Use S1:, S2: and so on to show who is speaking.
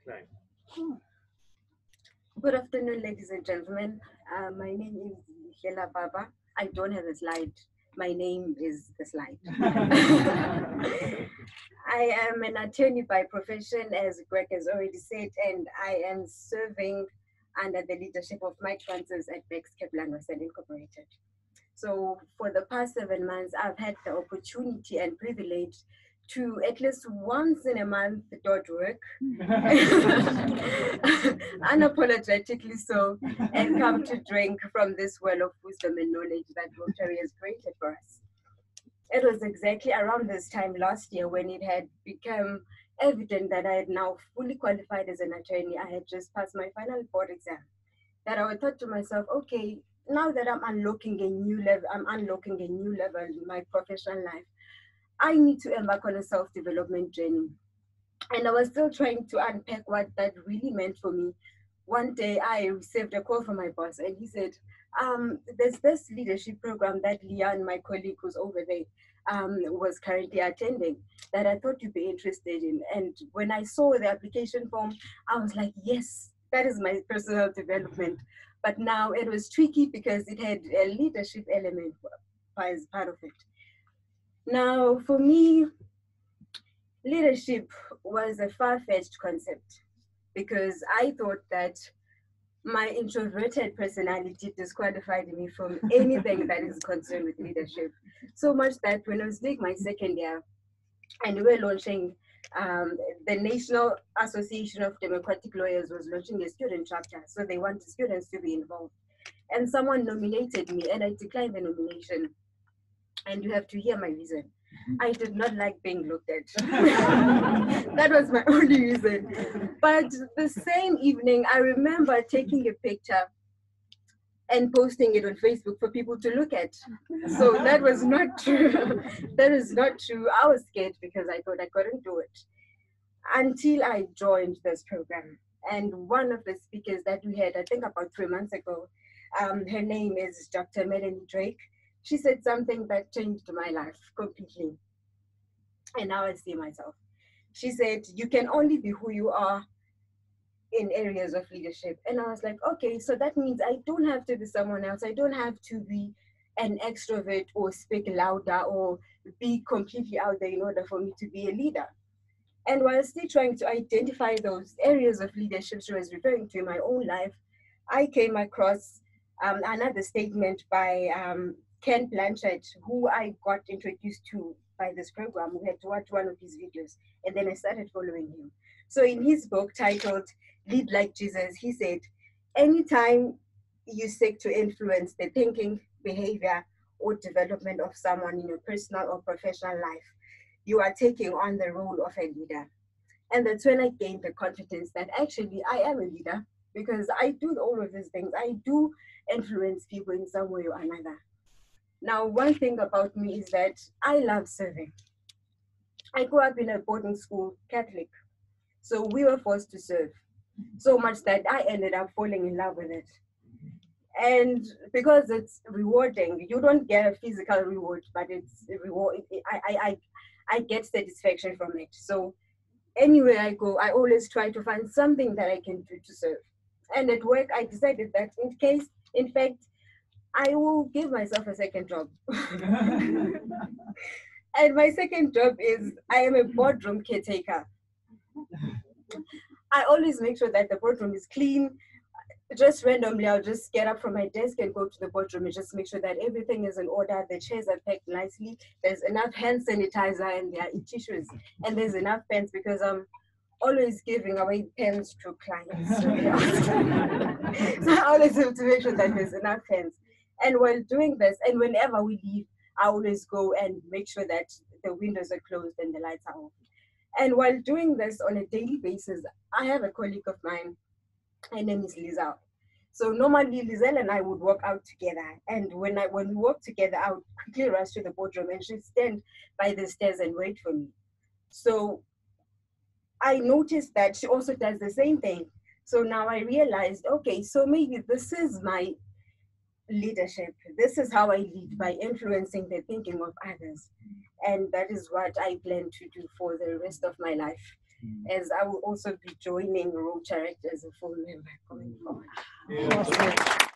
S1: Right.
S2: Good afternoon, ladies and gentlemen. My name is Lihle Lababa. I don't have a slide. My name is the slide. I am an attorney by profession, as Greg has already said, and I am serving under the leadership of Mike Francis at Bax Caplan Incorporated. So for the past 7 months, I've had the opportunity and privilege to at least once in a month dot work, unapologetically so, and come to drink from this well of wisdom and knowledge that Rotary has created for us. It was exactly around this time last year when it had become evident that I had now fully qualified as an attorney. I had just passed my final board exam. That I thought to myself, okay, now that I'm unlocking a new level, in my professional life. I need to embark on a self-development journey. And I was still trying to unpack what that really meant for me. One day I received a call from my boss and he said, there's this leadership program that Leon, my colleague who's over there, was currently attending that I thought you'd be interested in. And when I saw the application form, I was like, yes, that is my personal development. But now it was tricky because it had a leadership element as part of it. Now, for me, leadership was a far-fetched concept because I thought that my introverted personality disqualified me from anything that is concerned with leadership. So much that when I was doing my second year and we were launching, the National Association of Democratic Lawyers was launching a student chapter. So they wanted students to be involved. And someone nominated me and I declined the nomination. And you have to hear my reason. I did not like being looked at. That was my only reason. But the same evening, I remember taking a picture and posting it on Facebook for people to look at. So that was not true. That is not true. I was scared because I thought I couldn't do it until I joined this program. And one of the speakers that we had, I think about 3 months ago, her name is Dr. Melanie Drake. She said something that changed my life completely. And now I see myself. She said, you can only be who you are in areas of leadership. And I was like, okay, so that means I don't have to be someone else. I don't have to be an extrovert or speak louder or be completely out there in order for me to be a leader. And while still trying to identify those areas of leadership she was referring to in my own life, I came across another statement by Ken Blanchard, who I got introduced to by this program. We had to watch one of his videos, and then I started following him. So in his book titled Lead Like Jesus, he said, anytime you seek to influence the thinking, behavior, or development of someone in your personal or professional life, you are taking on the role of a leader. And that's when I gained the confidence that actually I am a leader because I do all of these things. I do influence people in some way or another. Now, one thing about me is that I love serving. I grew up in a boarding school, Catholic, so we were forced to serve so much that I ended up falling in love with it. And because it's rewarding, you don't get a physical reward, but it's a reward. I get satisfaction from it. So anywhere I go, I always try to find something that I can do to serve. And at work, I decided that in fact, I will give myself a second job. And my second job is I am a boardroom caretaker. I always make sure that the boardroom is clean. Just randomly, I'll just get up from my desk and go to the boardroom and just make sure that everything is in order. The chairs are packed nicely. There's enough hand sanitizer and there are tissues. And there's enough pens because I'm always giving away pens to clients. So I always have to make sure that there's enough pens. And while doing this, and whenever we leave, I always go and make sure that the windows are closed and the lights are off. And while doing this on a daily basis, I have a colleague of mine. Her name is Lizelle. So normally Lizelle and I would walk out together. And when we walk together, I would quickly rush to the boardroom and she'd stand by the stairs and wait for me. So I noticed that she also does the same thing. So now I realized, okay, so maybe this is my leadership. This is how I lead, by influencing the thinking of others. And that is what I plan to do for the rest of my life. as I will also be joining Rotary as a full member going forward.
S1: Awesome.